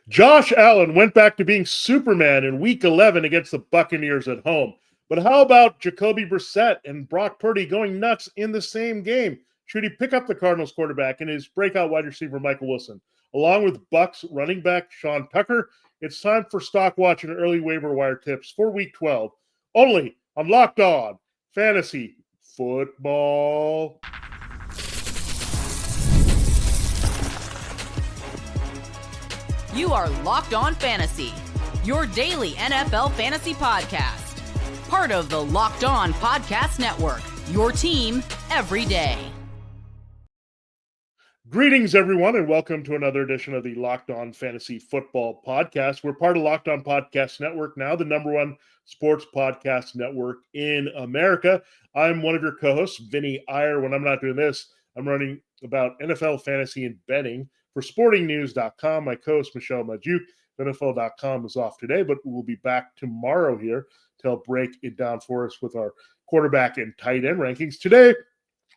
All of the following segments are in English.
Josh Allen went back to being Superman in Week 11 against the Buccaneers at home. But how about Jacoby Brissett and Brock Purdy going nuts in the same game? Should he pick up the Cardinals quarterback and his breakout wide receiver Michael Wilson? Along with Bucs running back Sean Tucker, it's time for Stock Watch and early waiver wire tips for Week 12. Only on Locked On Fantasy Football. You are Locked On Fantasy, your daily NFL fantasy podcast. Part of the Locked On Podcast Network, your team every day. Greetings, everyone, and welcome to another edition of the Locked On Fantasy Football Podcast. We're part of Locked On Podcast Network now, the number one sports podcast network in America. I'm one of your co-hosts, Vinnie Iyer. When I'm not doing this, I'm running about NFL fantasy and betting for sportingnews.com. My co-host, Michelle Majuk, NFL.com is off today, but we'll be back tomorrow here to help break it down for us with our quarterback and tight end rankings. Today,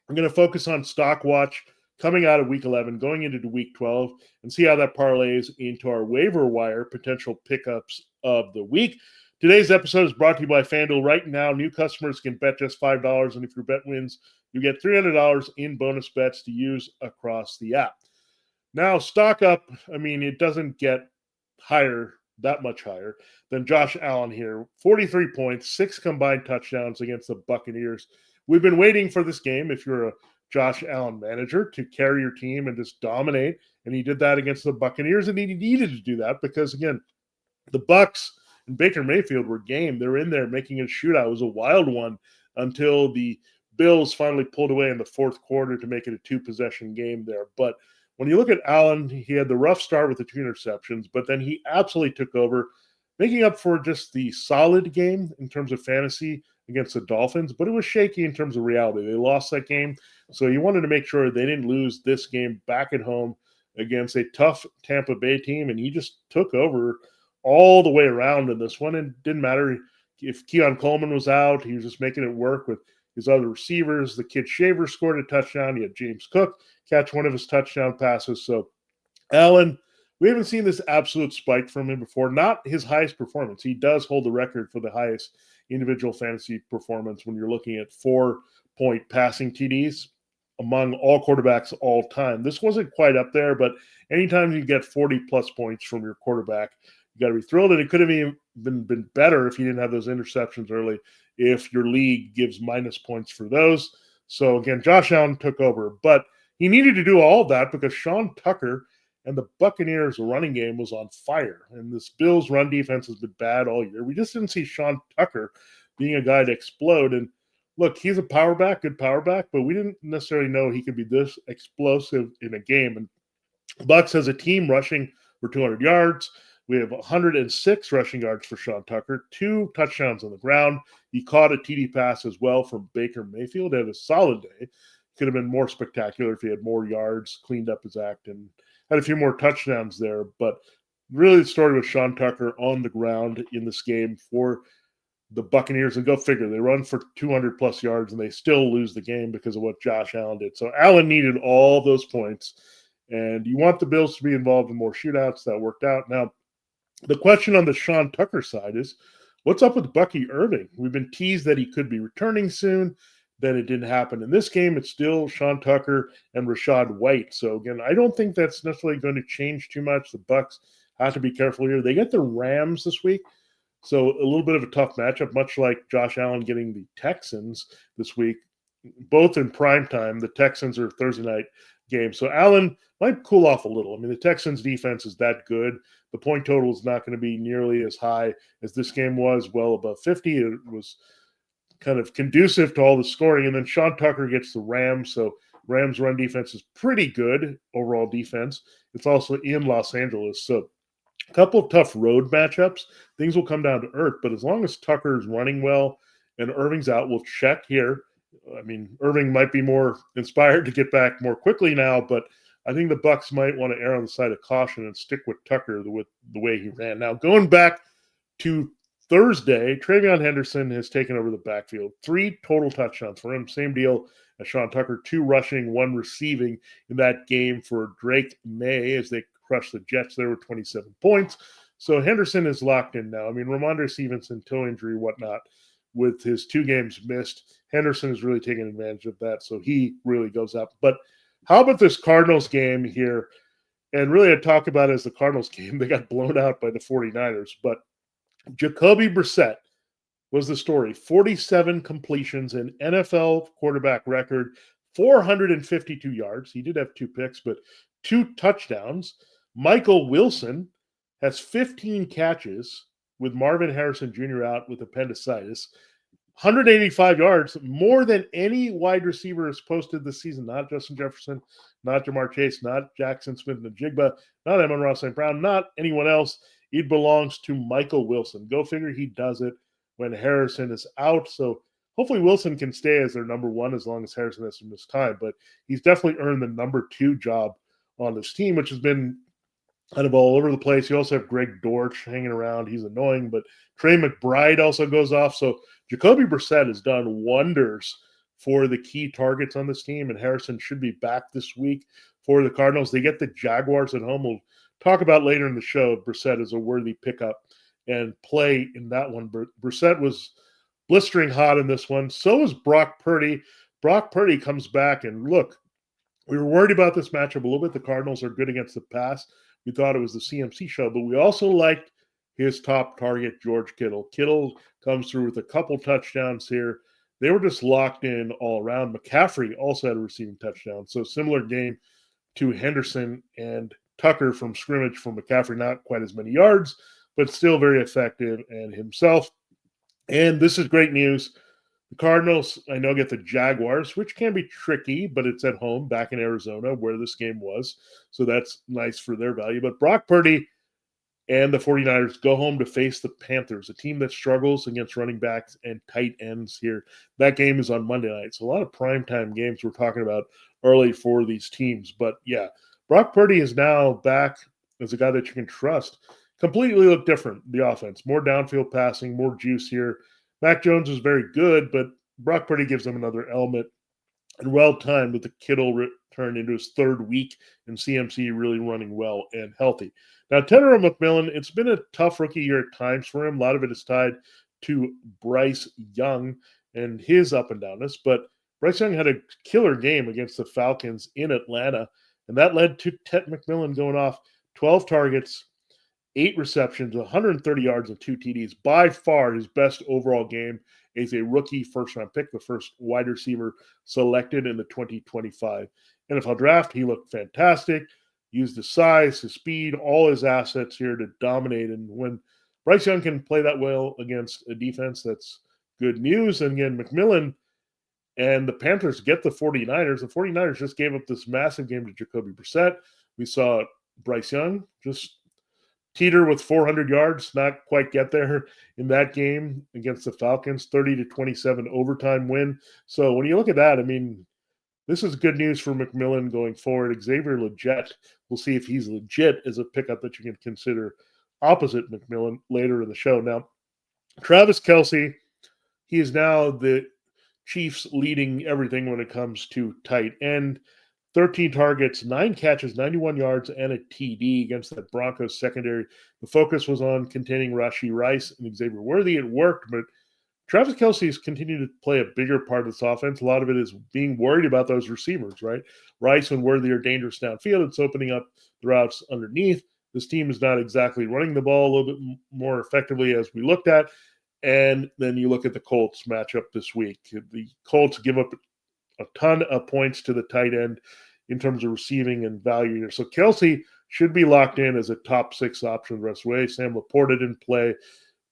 I'm going to focus on Stock Watch coming out of Week 11, going into Week 12, and see how that parlays into our waiver wire potential pickups of the week. Today's episode is brought to you by FanDuel. Right now, new customers can bet just $5, and if your bet wins, you get $300 in bonus bets to use across the app. Now, stock up, it doesn't get that much higher than Josh Allen here. 43 points, 6 combined touchdowns against the Buccaneers. We've been waiting for this game, if you're a Josh Allen manager, to carry your team and just dominate, and he did that against the Buccaneers, and he needed to do that because, again, the Bucs and Baker Mayfield were game. They were in there making it a shootout. It was a wild one until the Bills finally pulled away in the fourth quarter to make it a two-possession game there. But when you look at Allen, he had the rough start with the 2 interceptions, but then he absolutely took over, making up for just the solid game in terms of fantasy against the Dolphins, but it was shaky in terms of reality. They lost that game, so you wanted to make sure they didn't lose this game back at home against a tough Tampa Bay team, and he just took over all the way around in this one, and it didn't matter if Keon Coleman was out. He was just making it work with his other receivers. The kid Shaver scored a touchdown. He had James Cook catch one of his touchdown passes. So Allen, we haven't seen this absolute spike from him before. Not his highest performance. He does hold the record for the highest individual fantasy performance when you're looking at 4-point passing TDs among all quarterbacks all time. This wasn't quite up there, but anytime you get 40-plus points from your quarterback, you got to be thrilled. And it could have even been better if you didn't have those interceptions early, if your league gives minus points for those. So, again, Josh Allen took over. But he needed to do all of that because Sean Tucker and the Buccaneers' running game was on fire. And this Bills' run defense has been bad all year. We just didn't see Sean Tucker being a guy to explode. And, look, he's a power back, good power back, but we didn't necessarily know he could be this explosive in a game. And Bucs has a team rushing for 200 yards. We have 106 rushing yards for Sean Tucker, 2 touchdowns on the ground. He caught a TD pass as well from Baker Mayfield. He had a solid day. Could have been more spectacular if he had more yards, cleaned up his act, and had a few more touchdowns there. But really the story was Sean Tucker on the ground in this game for the Buccaneers. And go figure, they run for 200-plus yards, and they still lose the game because of what Josh Allen did. So Allen needed all those points. And you want the Bills to be involved in more shootouts. That worked out. Now, the question on the Sean Tucker side is, what's up with Bucky Irving? We've been teased that he could be returning soon. Then it didn't happen. In this game, it's still Sean Tucker and Rachaad White. So, again, I don't think that's necessarily going to change too much. The Bucs have to be careful here. They get the Rams this week, so a little bit of a tough matchup, much like Josh Allen getting the Texans this week, both in prime time. The Texans are Thursday night game. So Allen might cool off a little. The Texans defense is that good. The point total is not going to be nearly as high as this game was, well above 50. It was kind of conducive to all the scoring. And then Sean Tucker gets the Rams. So Rams run defense is pretty good overall defense. It's also in Los Angeles. So a couple of tough road matchups. Things will come down to earth. But as long as Tucker's running well and Irving's out, we'll check here. Irving might be more inspired to get back more quickly now, but I think the Bucs might want to err on the side of caution and stick with Tucker with the way he ran. Now, going back to Thursday, Travion Henderson has taken over the backfield. 3 total touchdowns for him. Same deal as Sean Tucker. 2 rushing, 1 receiving in that game for Drake May as they crushed the Jets there with 27 points. So Henderson is locked in now. I mean, Ramondre Stevenson, toe injury, whatnot, with his 2 games missed, Henderson is really taking advantage of that. So he really goes up. But how about this Cardinals game here? And really, I talk about it as the Cardinals game. They got blown out by the 49ers. But Jacoby Brissett was the story. 47 completions, an NFL quarterback record, 452 yards. He did have 2 picks, but 2 touchdowns. Michael Wilson has 15 catches with Marvin Harrison Jr. out with appendicitis. 185 yards, more than any wide receiver has posted this season. Not Justin Jefferson, not Jamar Chase, not Jackson Smith-Njigba, not Amon-Ra St. Brown, not anyone else. It belongs to Michael Wilson. Go figure he does it when Harrison is out. So hopefully Wilson can stay as their number 1 as long as Harrison has to miss time. But he's definitely earned the number 2 job on this team, which has been kind of all over the place. You also have Greg Dortch hanging around. He's annoying, but Trey McBride also goes off. So Jacoby Brissett has done wonders for the key targets on this team, and Harrison should be back this week for the Cardinals. They get the Jaguars at home. We'll talk about later in the show. Brissett is a worthy pickup and play in that one. Brissett was blistering hot in this one. So is Brock Purdy. Brock Purdy comes back, and look, we were worried about this matchup a little bit. The Cardinals are good against the pass. We thought it was the CMC show, but we also liked his top target, George Kittle. Kittle comes through with a couple touchdowns here. They were just locked in all around. McCaffrey also had a receiving touchdown. So similar game to Henderson and Tucker from scrimmage from McCaffrey. Not quite as many yards, but still very effective and himself. And this is great news. The Cardinals, I know, get the Jaguars, which can be tricky, but it's at home back in Arizona where this game was. So that's nice for their value. But Brock Purdy and the 49ers go home to face the Panthers, a team that struggles against running backs and tight ends here. That game is on Monday night. So a lot of primetime games we're talking about early for these teams. But yeah, Brock Purdy is now back as a guy that you can trust. Completely look different, the offense. More downfield passing, more juice here. Mac Jones is very good, but Brock Purdy gives them another element. And well-timed with the Kittle return into his 3rd week and CMC really running well and healthy. Now, Tenor McMillan, it's been a tough rookie year at times for him. A lot of it is tied to Bryce Young and his up and downness. But Bryce Young had a killer game against the Falcons in Atlanta, and that led to Ted McMillan going off 12 targets, 8 receptions, 130 yards, and 2 TDs. By far his best overall game as a rookie first-round pick, the first wide receiver selected in the 2025 NFL Draft. He looked fantastic, used his size, his speed, all his assets here to dominate. And when Bryce Young can play that well against a defense, that's good news. And again, McMillan and the Panthers get the 49ers. The 49ers just gave up this massive game to Jacoby Brissett. We saw Bryce Young just teeter with 400 yards, not quite get there in that game against the Falcons, 30-27 overtime win. So when you look at that, I mean, this is good news for McMillan going forward. Xavier Legette, we'll see if he's legit as a pickup that you can consider opposite McMillan later in the show. Now, Travis Kelce, he is now the Chiefs leading everything when it comes to tight end. 13 targets, 9 catches, 91 yards, and a TD against the Broncos secondary. The focus was on containing Rashee Rice and Xavier Worthy. It worked, but Travis Kelce has continued to play a bigger part of this offense. A lot of it is being worried about those receivers, right? Rice and Worthy are dangerous downfield. It's opening up the routes underneath. This team is not exactly running the ball a little bit more effectively as we looked at. And then you look at the Colts matchup this week. The Colts give up a ton of points to the tight end in terms of receiving and value here. So Kelce should be locked in as a top 6 option the rest of the way. Sam Laporta didn't play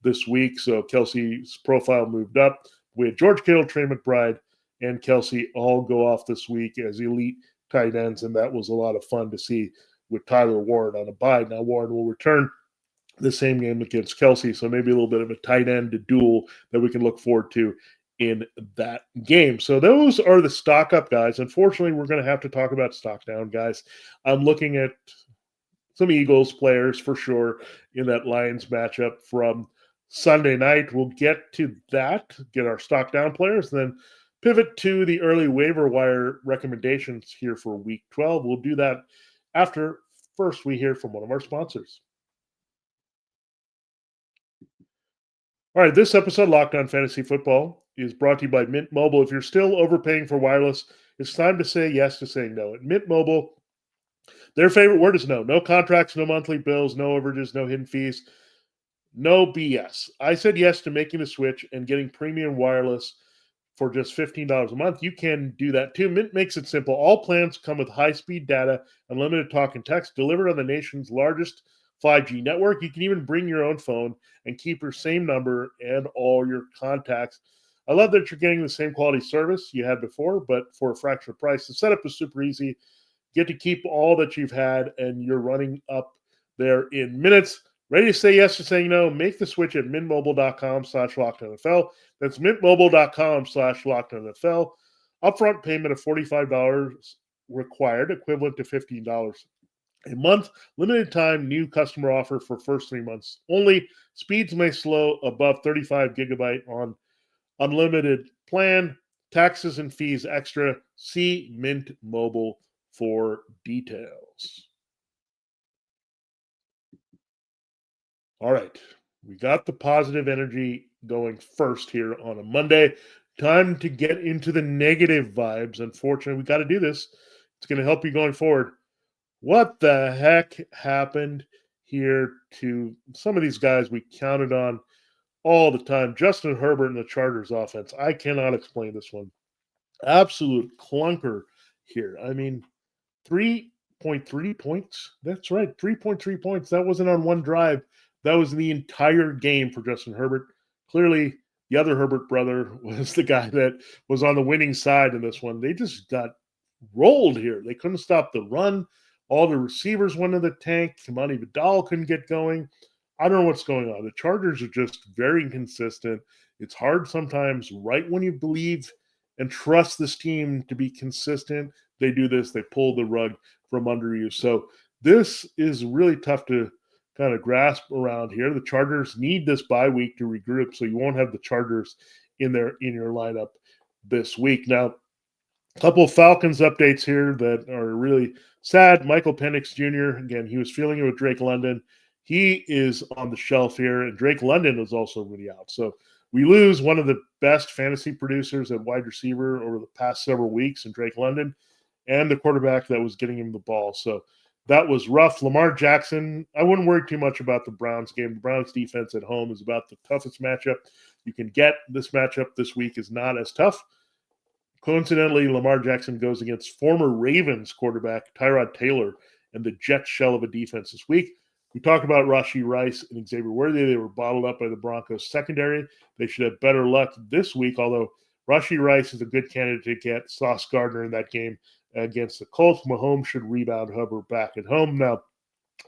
this week, so Kelce's profile moved up. We had George Kittle, Trey McBride, and Kelce all go off this week as elite tight ends, and that was a lot of fun to see with Tyler Warren on a bye. Now Warren will return the same game against Kelce, so maybe a little bit of a tight end duel that we can look forward to in that game. So those are the stock up guys. Unfortunately, we're going to have to talk about stock down guys. I'm looking at some Eagles players for sure in that Lions matchup from Sunday night. We'll get to that, get our stock down players, and then pivot to the early waiver wire recommendations here for week 12. We'll do that after first, we hear from one of our sponsors. All right, this episode of Locked On Fantasy Football is brought to you by Mint Mobile. If you're still overpaying for wireless, it's time to say yes to saying no. At Mint Mobile, their favorite word is no. No contracts, no monthly bills, no overages, no hidden fees, no BS. I said yes to making the switch and getting premium wireless for just $15 a month. You can do that too. Mint makes it simple. All plans come with high-speed data, unlimited talk and text delivered on the nation's largest 5G network. You can even bring your own phone and keep your same number and all your contacts. I love that you're getting the same quality service you had before, but for a fraction of price. The setup is super easy. You get to keep all that you've had, and you're running up there in minutes. Ready to say yes to saying no? Make the switch at mintmobile.com/LockedOnNFL. That's mintmobile.com/LockedOnNFL. Upfront payment of $45 required, equivalent to $15 a month. Limited time new customer offer for first 3 months only. Speeds may slow above 35 gigabyte on unlimited plan. Taxes and fees extra. See Mint Mobile for details. All right. We got the positive energy going first here on a Monday. Time to get into the negative vibes. Unfortunately, we got to do this. It's going to help you going forward. What the heck happened here to some of these guys we counted on all the time? Justin Herbert and the Chargers offense. I cannot explain this one. Absolute clunker here. I mean, 3.3 points. That's right. 3.3 points. That wasn't on one drive. That was the entire game for Justin Herbert. Clearly, the other Herbert brother was the guy that was on the winning side in this one. They just got rolled here. They couldn't stop the run. All the receivers went in the tank. Kamani Vidal couldn't get going. I don't know what's going on. The Chargers are just very inconsistent. It's hard sometimes, right when you believe and trust this team to be consistent, they do this. They pull the rug from under you. So this is really tough to kind of grasp around here. The Chargers need this bye week to regroup, so you won't have the Chargers in your lineup this week. Now, a couple of Falcons updates here that are really sad. Michael Penix Jr., again, he was feeling it with Drake London. He is on the shelf here, and Drake London is also really out. So we lose one of the best fantasy producers at wide receiver over the past several weeks in Drake London, and the quarterback that was getting him the ball. So that was rough. Lamar Jackson, I wouldn't worry too much about the Browns game. The Browns defense at home is about the toughest matchup you can get. This matchup this week is not as tough. Coincidentally, Lamar Jackson goes against former Ravens quarterback Tyrod Taylor and the jet shell of a defense this week. We talked about Rashee Rice and Xavier Worthy. They were bottled up by the Broncos secondary. They should have better luck this week, although Rashee Rice is a good candidate to get Sauce Gardner in that game against the Colts. Mahomes should rebound Herbert back at home. Now,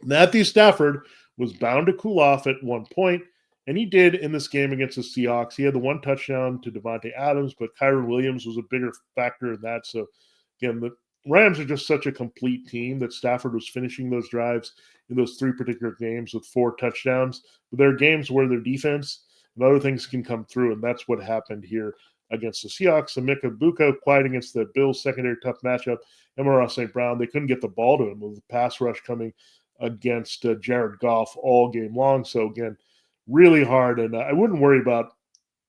Matthew Stafford was bound to cool off at one point, and he did in this game against the Seahawks. He had the one touchdown to Devontae Adams, but Kyren Williams was a bigger factor in that. So, again, the Rams are just such a complete team that Stafford was finishing those drives in those three particular games with 4 touchdowns. But there are games where their defense and other things can come through, and that's what happened here against the Seahawks. Emeka Egbuka quiet against the Bills' secondary tough matchup. Amon-Ra St. Brown, they couldn't get the ball to him with the pass rush coming against Jared Goff all game long. So, again, really hard, and I wouldn't worry about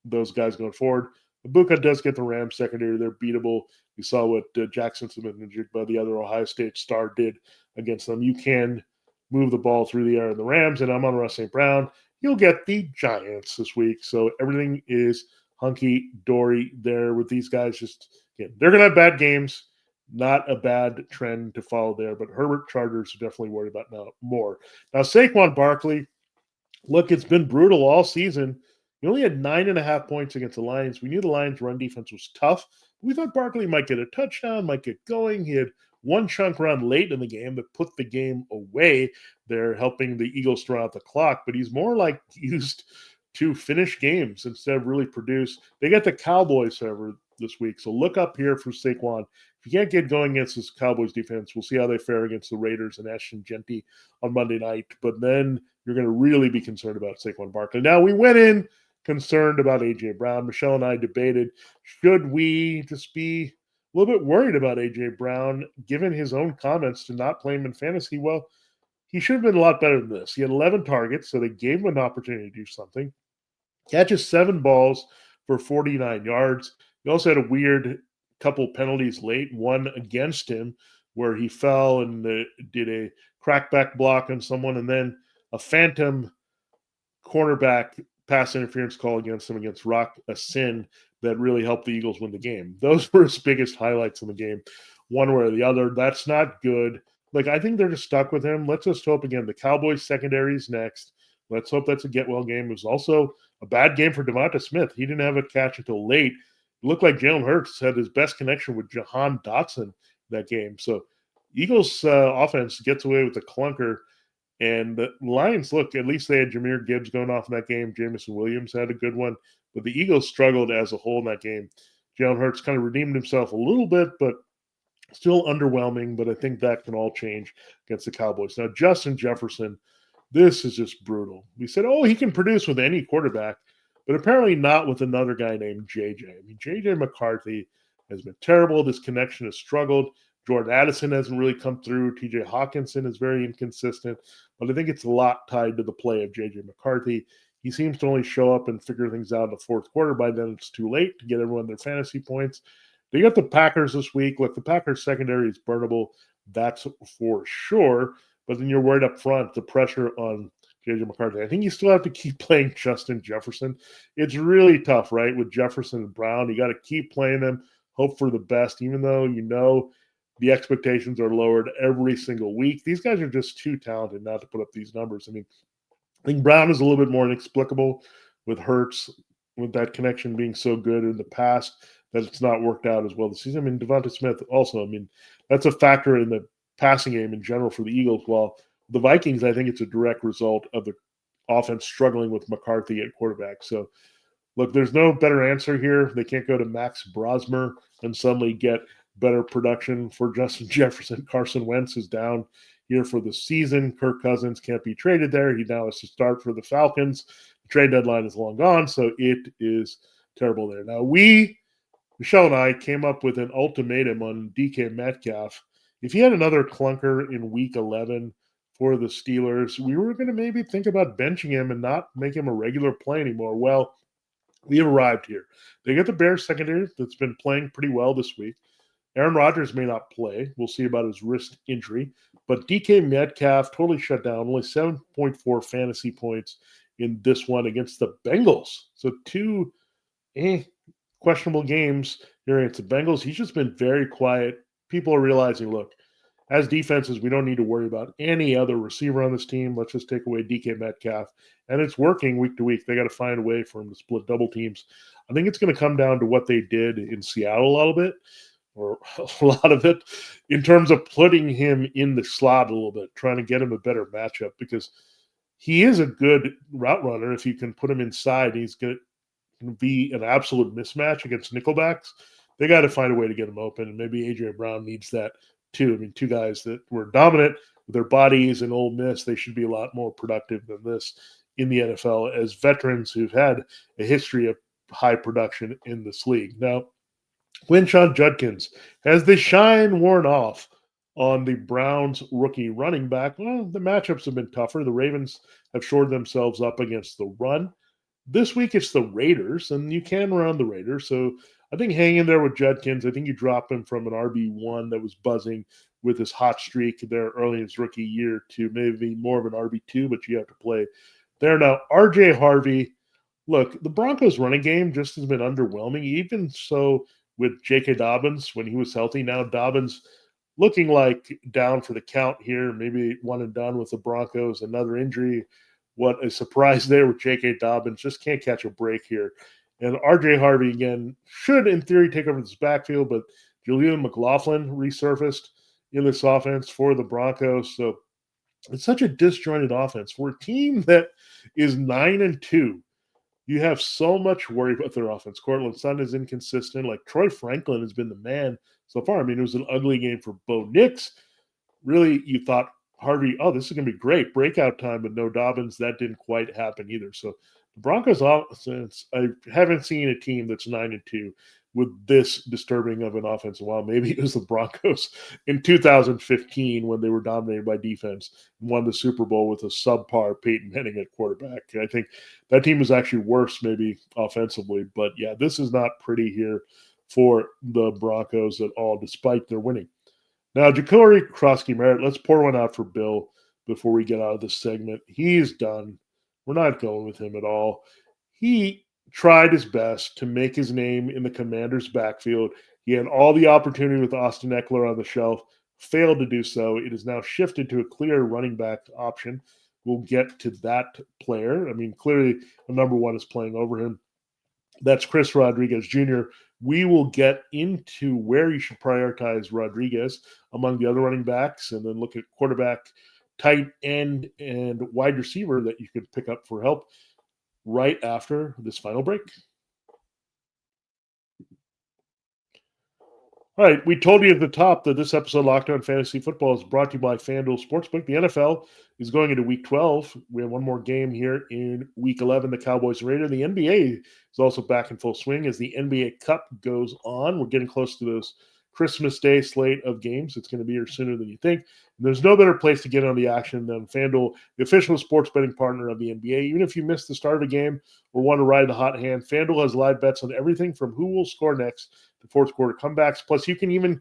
those guys going forward. Egbuka does get the Rams secondary. They're beatable. You saw what Jackson Smith-Njigba, the other Ohio State star, did against them. You can move the ball through the air in the Rams, and Amon-Ra St. Brown, you'll get the Giants this week. So everything is hunky-dory there with these guys. Just, again, they're going to have bad games. Not a bad trend to follow there, but Herbert Chargers are definitely worried about now more. Now, Saquon Barkley, look, it's been brutal all season. He only had 9.5 points against the Lions. We knew the Lions' run defense was tough. We thought Barkley might get a touchdown, might get going. He had one chunk run late in the game that put the game away. They're helping the Eagles throw out the clock, but he's more like used to finish games instead of really produce. They get the Cowboys, however, this week. So look up here for Saquon. If you can't get going against this Cowboys defense, we'll see how they fare against the Raiders and Ashton Genty on Monday night. But then you're going to really be concerned about Saquon Barkley. Now, we went in concerned about A.J. Brown. Michelle and I debated, should we just be a little bit worried about A.J. Brown, given his own comments to not play him in fantasy? Well, he should have been a lot better than this. He had 11 targets, so they gave him an opportunity to do something. Catches 7 balls for 49 yards. He also had a weird couple penalties late, one against him where he fell and did a crackback block on someone, and then a phantom cornerback pass interference call against him against Rock Sin that really helped the Eagles win the game. Those were his biggest highlights in the game, one way or the other. That's not good. Like, I think they're just stuck with him. Let's just hope again. The Cowboys secondary is next. Let's hope that's a get well game. It was also a bad game for Devonta Smith. He didn't have a catch until late. It looked like Jalen Hurts had his best connection with Jahan Dotson that game. So Eagles offense gets away with the clunker. And the Lions, look, at least they had Jahmyr Gibbs going off in that game. Jameson Williams had a good one. But the Eagles struggled as a whole in that game. Jalen Hurts kind of redeemed himself a little bit, but still underwhelming. But I think that can all change against the Cowboys. Now, Justin Jefferson, this is just brutal. We said, oh, he can produce with any quarterback, but apparently not with another guy named JJ. I mean, JJ McCarthy has been terrible. This connection has struggled. Jordan Addison hasn't really come through. TJ Hawkinson is very inconsistent, but I think it's a lot tied to the play of JJ McCarthy. He seems to only show up and figure things out in the fourth quarter. By then, it's too late to get everyone their fantasy points. They got the Packers this week. Look, the Packers secondary is burnable. That's for sure. But then you're worried up front, the pressure on JJ McCarthy. I think you still have to keep playing Justin Jefferson. It's really tough, right? With Jefferson and Brown, you got to keep playing them, hope for the best, even though you know the expectations are lowered every single week. These guys are just too talented not to put up these numbers. I mean, I think Brown is a little bit more inexplicable with Hurts, with that connection being so good in the past that it's not worked out as well this season. I mean, Devonta Smith also, I mean, that's a factor in the passing game in general for the Eagles. While the Vikings, I think it's a direct result of the offense struggling with McCarthy at quarterback. So, look, there's no better answer here. They can't go to Max Brosmer and suddenly get better production for Justin Jefferson. Carson Wentz is down here for the season. Kirk Cousins can't be traded there. He now has to start for the Falcons. The trade deadline is long gone, so it is terrible there. Now, Michelle and I, came up with an ultimatum on DK Metcalf. If he had another clunker in week 11 for the Steelers, we were going to maybe think about benching him and not make him a regular play anymore. Well, we have arrived here. They get the Bears secondary that's been playing pretty well this week. Aaron Rodgers may not play. We'll see about his wrist injury. But DK Metcalf totally shut down. Only 7.4 fantasy points in this one against the Bengals. So two questionable games here against the Bengals. He's just been very quiet. People are realizing, look, as defenses, we don't need to worry about any other receiver on this team. Let's just take away DK Metcalf. And it's working week to week. They got to find a way for him to split double teams. I think it's going to come down to what they did in Seattle a little bit, or a lot of it, in terms of putting him in the slot a little bit, trying to get him a better matchup, because he is a good route runner. If you can put him inside, he's going to be an absolute mismatch against nickelbacks. They got to find a way to get him open, and maybe A.J. Brown needs that too. I mean, two guys that were dominant with their bodies in Ole Miss, they should be a lot more productive than this in the NFL as veterans who've had a history of high production in this league. Now, Quinshon Judkins, has the shine worn off on the Browns rookie running back? Well, the matchups have been tougher. The Ravens have shored themselves up against the run. This week it's the Raiders, and you can run the Raiders. So I think hang in there with Judkins. I think you drop him from an RB1 that was buzzing with his hot streak there early in his rookie year to maybe more of an RB2, but you have to play there. Now, RJ Harvey, look, the Broncos running game just has been underwhelming. Even so, with J.K. Dobbins when he was healthy. Now Dobbins looking like down for the count here, maybe one and done with the Broncos, another injury. What a surprise there with J.K. Dobbins. Just can't catch a break here. And R.J. Harvey, again, should in theory take over this backfield, but Julian McLaughlin resurfaced in this offense for the Broncos. So it's such a disjointed offense. For a team that is 9-2, you have so much worry about their offense. Cortland Sutton is inconsistent. Like, Troy Franklin has been the man so far. I mean, it was an ugly game for Bo Nix. Really, you thought Harvey, oh, this is going to be great. Breakout time, but no Dobbins. That didn't quite happen either. So the Broncos offense, I haven't seen a team that's 9-2 with this disturbing of an offensive line. Maybe it was the Broncos in 2015 when they were dominated by defense and won the Super Bowl with a subpar Peyton Manning at quarterback. I think that team was actually worse maybe offensively. But, yeah, this is not pretty here for the Broncos at all, despite their winning. Now, Jacoby Brissett, let's pour one out for Bill before we get out of this segment. He's done. We're not going with him at all. He tried his best to make his name in the Commanders' backfield. He had all the opportunity with Austin Eckler on the shelf, failed to do so. It is now shifted to a clear running back option. We'll get to that player. I mean, clearly the number one is playing over him. That's Chris Rodriguez Jr. We will get into where you should prioritize Rodriguez among the other running backs and then look at quarterback, tight end, and wide receiver that you could pick up for help right after this final break. All right, we told you at the top that this episode of Locked On Fantasy Football is brought to you by FanDuel Sportsbook. The NFL is going into Week 12. We have one more game here in Week 11, the Cowboys and Raiders. The NBA is also back in full swing as the NBA Cup goes on. We're getting close to those Christmas Day slate of games. It's going to be here sooner than you think. And there's no better place to get on the action than FanDuel, the official sports betting partner of the NBA. Even if you missed the start of the game or want to ride the hot hand, FanDuel has live bets on everything from who will score next to fourth quarter comebacks. Plus, you can even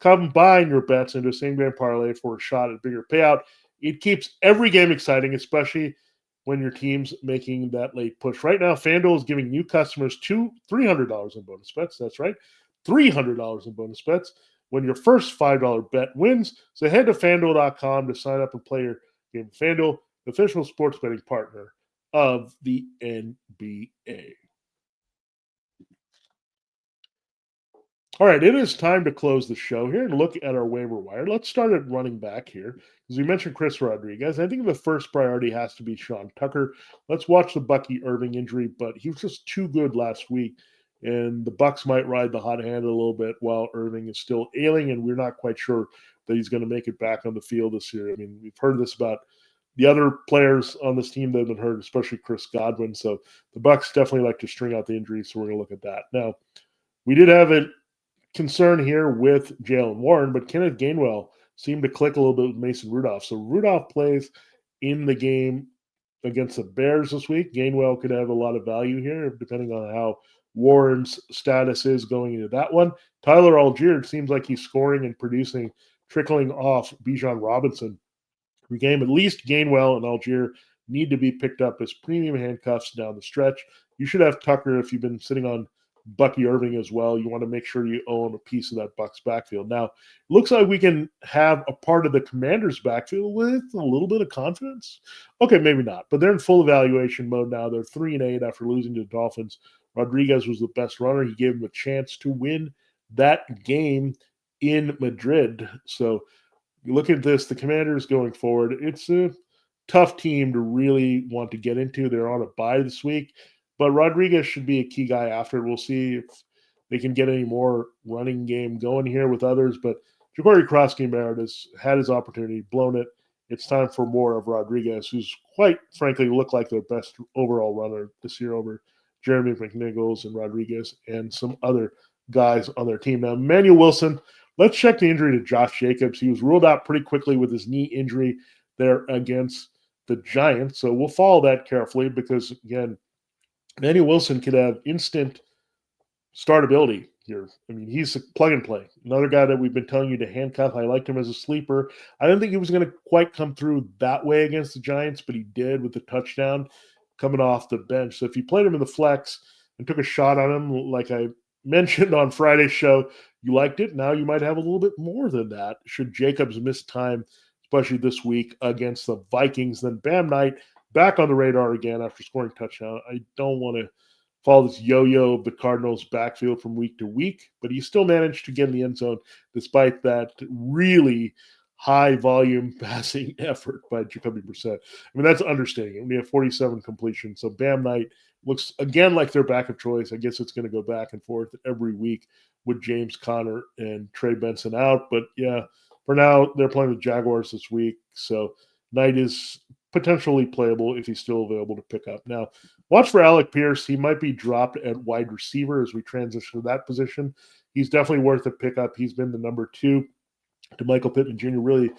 combine your bets into a same-game parlay for a shot at a bigger payout. It keeps every game exciting, especially when your team's making that late push. Right now, FanDuel is giving new customers $300 in bonus bets. That's right, $300 in bonus bets when your first $5 bet wins. So head to FanDuel.com to sign up and play your game. FanDuel, the official sports betting partner of the NBA. All right, it is time to close the show here and look at our waiver wire. Let's start at running back here. As we mentioned Chris Rodriguez, I think the first priority has to be Sean Tucker. Let's watch the Bucky Irving injury, but he was just too good last week, and the Bucs might ride the hot hand a little bit while Irving is still ailing, and we're not quite sure that he's going to make it back on the field this year. I mean, we've heard this about the other players on this team that have been hurt, especially Chris Godwin. So the Bucs definitely like to string out the injuries, so we're going to look at that. Now, we did have a concern here with Jalen Warren, but Kenneth Gainwell seemed to click a little bit with Mason Rudolph. So Rudolph plays in the game against the Bears this week. Gainwell could have a lot of value here, depending on how Warren's status is going into that one. Tyler Algier seems like he's scoring and producing, trickling off Bijan Robinson every game. At least Gainwell and Algier need to be picked up as premium handcuffs down the stretch. You should have Tucker if you've been sitting on Bucky Irving as well. You want to make sure you own a piece of that Bucs backfield. Now, it looks like we can have a part of the Commanders backfield with a little bit of confidence. Okay, maybe not, but they're in full evaluation mode now. They're 3-8 after losing to the Dolphins. Rodriguez was the best runner. He gave him a chance to win that game in Madrid. So you look at this, the Commanders going forward, it's a tough team to really want to get into. They're on a bye this week. But Rodriguez should be a key guy after. We'll see if they can get any more running game going here with others. But Jacoby Brissett has had his opportunity, blown it. It's time for more of Rodriguez, who's quite frankly looked like their best overall runner this year over Jeremy McNichols and Rodriguez and some other guys on their team. Now, Emmanuel Wilson, let's check the injury to Josh Jacobs. He was ruled out pretty quickly with his knee injury there against the Giants. So we'll follow that carefully because, again, Emmanuel Wilson could have instant startability here. I mean, he's a plug and play. Another guy that we've been telling you to handcuff. I liked him as a sleeper. I didn't think he was going to quite come through that way against the Giants, but he did with the touchdown coming off the bench. So if you played him in the flex and took a shot on him, like I mentioned on Friday's show, you liked it. Now you might have a little bit more than that should Jacobs miss time, especially this week against the Vikings. Then Bam Knight back on the radar again after scoring touchdown. I don't want to follow this yo-yo of the Cardinals backfield from week to week, but he still managed to get in the end zone despite that really high volume passing effort by Jacoby Brissett. I mean, that's understating it. We have 47 completions. So Bam Knight looks again like their backup choice. I guess it's going to go back and forth every week with James Conner and Trey Benson out. But yeah, for now, they're playing the Jaguars this week. So Knight is potentially playable if he's still available to pick up. Now, watch for Alec Pierce. He might be dropped at wide receiver as we transition to that position. He's definitely worth a pickup. He's been the number 2 to Michael Pittman Jr., really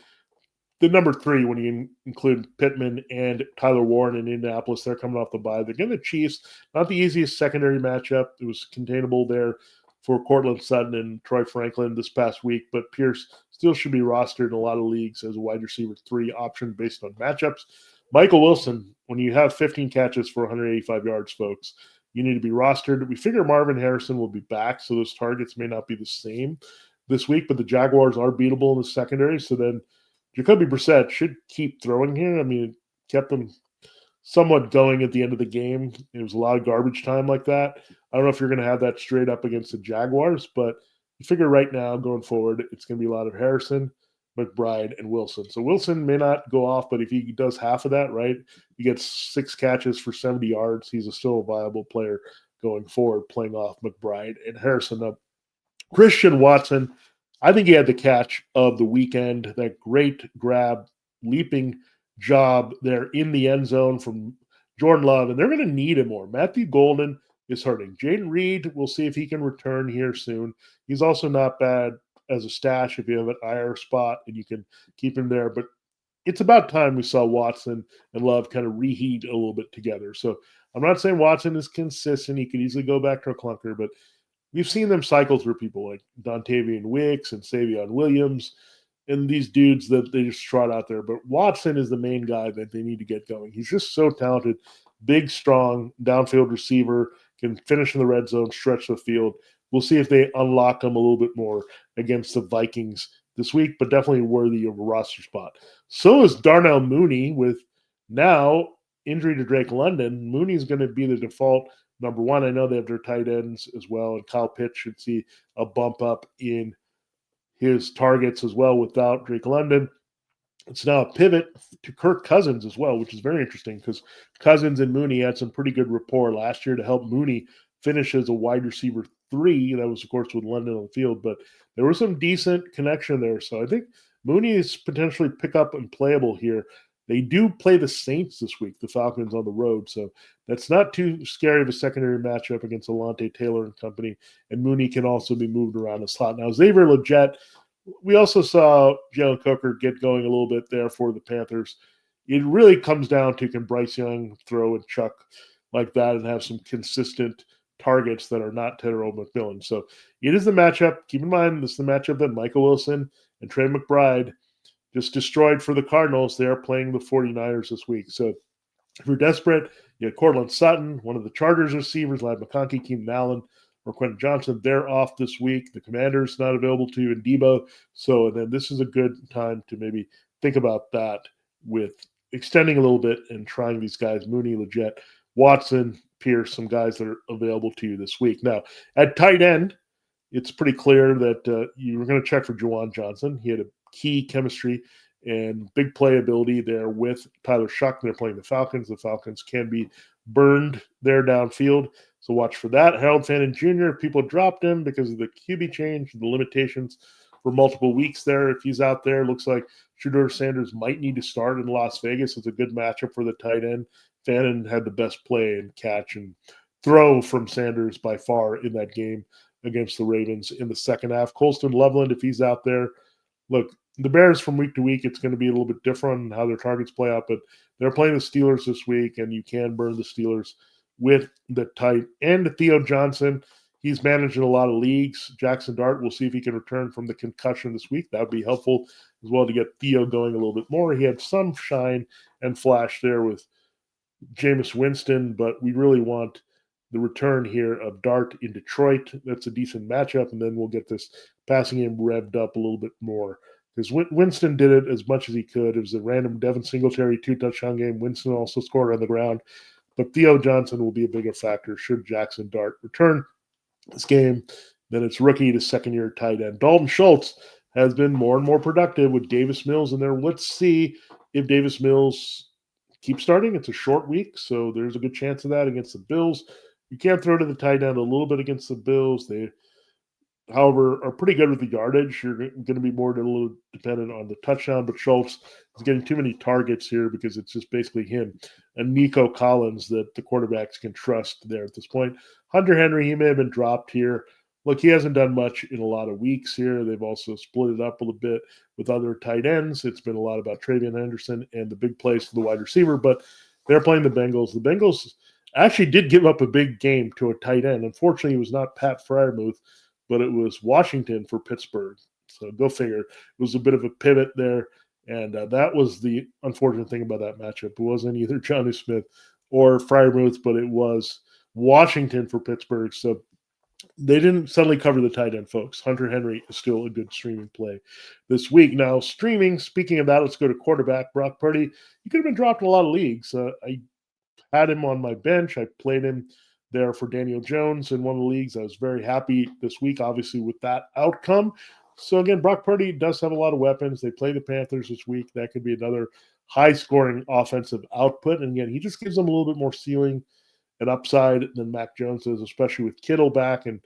the number 3 when you include Pittman and Tyler Warren in Indianapolis. They're coming off the bye. They're getting the Chiefs. Not the easiest secondary matchup. It was containable there for Cortland Sutton and Troy Franklin this past week, but Pierce still should be rostered in a lot of leagues as a wide receiver 3 option based on matchups. Michael Wilson, when you have 15 catches for 185 yards, folks, you need to be rostered. We figure Marvin Harrison will be back, so those targets may not be the same this week, but the Jaguars are beatable in the secondary, so then Jacoby Brissett should keep throwing here. I mean, it kept them somewhat going at the end of the game. It was a lot of garbage time like that. I don't know if you're going to have that straight up against the Jaguars, but you figure right now going forward, it's going to be a lot of Harrison, McBride, and Wilson. So Wilson may not go off, but if he does half of that, right, he gets 6 catches for 70 yards. He's still a viable player going forward, playing off McBride and Harrison up. Christian Watson, I think he had the catch of the weekend. That great grab, leaping job there in the end zone from Jordan Love, and they're going to need him more. Matthew Golden is hurting. Jaden Reed, we'll see if he can return here soon. He's also not bad as a stash if you have an Iyer spot and you can keep him there. But it's about time we saw Watson and Love kind of reheat a little bit together. So I'm not saying Watson is consistent. He could easily go back to a clunker, but we've seen them cycle through people like Dontavian Wicks and Savion Williams and these dudes that they just trot out there. But Watson is the main guy that they need to get going. He's just so talented, big, strong, downfield receiver, can finish in the red zone, stretch the field. We'll see if they unlock him a little bit more against the Vikings this week, but definitely worthy of a roster spot. So is Darnell Mooney with now injury to Drake London. Mooney's going to be the default number 1. I know they have their tight ends as well, and Kyle Pitts should see a bump up in his targets as well without Drake London. It's now a pivot to Kirk Cousins as well, which is very interesting because Cousins and Mooney had some pretty good rapport last year to help Mooney finish as a wide receiver 3. That was, of course, with London on the field, but there was some decent connection there. So I think Mooney is potentially pick up and playable here. They do play the Saints this week, the Falcons on the road. So that's not too scary of a secondary matchup against Alontae Taylor and company. And Mooney can also be moved around the slot. Now, Xavier Legette, we also saw Jalen Coker get going a little bit there for the Panthers. It really comes down to can Bryce Young throw and chuck like that and have some consistent targets that are not Tedero McMillan. So it is the matchup. Keep in mind, this is the matchup that Michael Wilson and Trey McBride just destroyed for the Cardinals. They are playing the 49ers this week. So if you're desperate, you have Cortland Sutton, one of the Chargers receivers, Ladd McConkey, Keenan Allen, or Quentin Johnson. They're off this week. The Commanders not available to you in Debo. So then this is a good time to maybe think about that with extending a little bit and trying these guys, Mooney, Legette, Watson, Pierce, some guys that are available to you this week. Now, at tight end, it's pretty clear that you were going to check for Juwan Johnson. He had a key chemistry and big playability there with Tyler Shuck. They're playing the Falcons. The Falcons can be burned there downfield. So watch for that. Harold Fannin Jr., people dropped him because of the QB change, the limitations for multiple weeks there. If he's out there, looks like Shedeur Sanders might need to start in Las Vegas. It's a good matchup for the tight end. Fannin had the best play and catch and throw from Sanders by far in that game against the Ravens in the second half. Colston Loveland, if he's out there, look, the Bears from week to week, it's going to be a little bit different in how their targets play out, but they're playing the Steelers this week, and you can burn the Steelers with the tight end. Theo Johnson, he's managed in a lot of leagues. Jackson Dart, we'll see if he can return from the concussion this week. That would be helpful as well to get Theo going a little bit more. He had some shine and flash there with Jameis Winston, but we really want the return here of Dart in Detroit. That's a decent matchup, and then we'll get this passing game revved up a little bit more. Because Winston did it as much as he could. It was a random Devin Singletary 2-touchdown game. Winston also scored on the ground. But Theo Johnson will be a bigger factor should Jackson Dart return this game. Then it's rookie to second-year tight end. Dalton Schultz has been more and more productive with Davis Mills in there. Let's see if Davis Mills keeps starting. It's a short week, so there's a good chance of that against the Bills. You can't throw to the tight end a little bit against the Bills. They however, are pretty good with the yardage. You're going to be more a little dependent on the touchdown, but Schultz is getting too many targets here because it's just basically him and Nico Collins that the quarterbacks can trust there at this point. Hunter Henry, he may have been dropped here. Look, he hasn't done much in a lot of weeks here. They've also split it up a little bit with other tight ends. It's been a lot about Travion Henderson and the big plays for the wide receiver, but they're playing the Bengals. The Bengals actually did give up a big game to a tight end. Unfortunately, it was not Pat Freiermuth, but it was Washington for Pittsburgh. So go figure. It was a bit of a pivot there. And that was the unfortunate thing about that matchup. It wasn't either Johnny Smith or Freiermuth, but it was Washington for Pittsburgh. So they didn't suddenly cover the tight end, folks. Hunter Henry is still a good streaming play this week. Now, streaming, speaking of that, let's go to quarterback. Brock Purdy, he could have been dropped in a lot of leagues. I had him on my bench. I played him there for Daniel Jones in one of the leagues. I was very happy this week, obviously, with that outcome. So, again, Brock Purdy does have a lot of weapons. They play the Panthers this week. That could be another high-scoring offensive output. And, again, he just gives them a little bit more ceiling and upside than Mac Jones does, especially with Kittle back. And,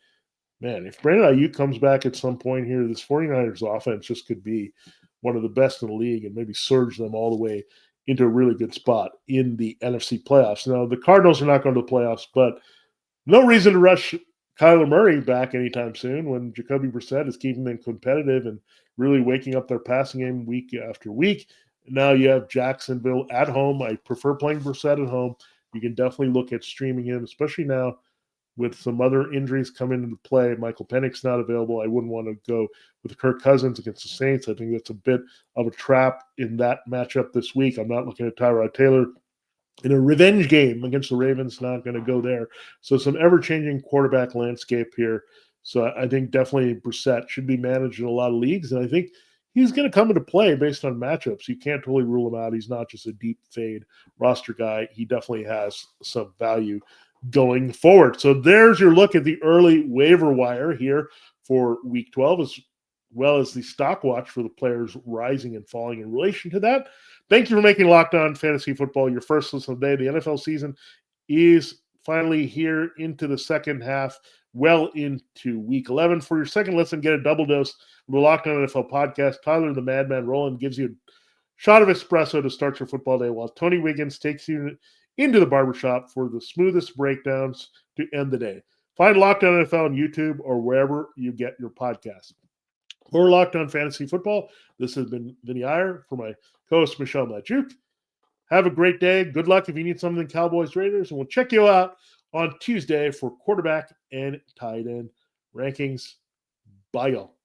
man, if Brandon Ayuk comes back at some point here, this 49ers offense just could be one of the best in the league and maybe surge them all the way into a really good spot in the NFC playoffs. Now, the Cardinals are not going to the playoffs, but no reason to rush Kyler Murray back anytime soon when Jacoby Brissett is keeping them competitive and really waking up their passing game week after week. Now you have Jacksonville at home. I prefer playing Brissett at home. You can definitely look at streaming him, especially now with some other injuries coming into play. Michael Penix not available. I wouldn't want to go with Kirk Cousins against the Saints. I think that's a bit of a trap in that matchup this week. I'm not looking at Tyrod Taylor in a revenge game against the Ravens. Not going to go there. So some ever-changing quarterback landscape here. So I think definitely Brissett should be managed in a lot of leagues, and I think he's going to come into play based on matchups. You can't totally rule him out. He's not just a deep fade roster guy. He definitely has some value going forward. So there's your look at the early waiver wire here for week 12, as well as the stock watch for the players rising and falling in relation to that. Thank you for making Locked On Fantasy Football your first listen of the day. The NFL season is finally here into the second half, well into week 11. For your second listen, get a double dose of the Locked On NFL podcast. Tyler the Madman Rowland gives you a shot of espresso to start your football day, while Tony Wiggins takes you into the barbershop for the smoothest breakdowns to end the day. Find Locked On NFL on YouTube or wherever you get your podcast. For Locked On Fantasy Football, this has been Vinnie Iyer for my co-host Michelle Majuk. Have a great day. Good luck if you need something Cowboys Raiders, and we'll check you out on Tuesday for quarterback and tight end rankings. Bye, y'all.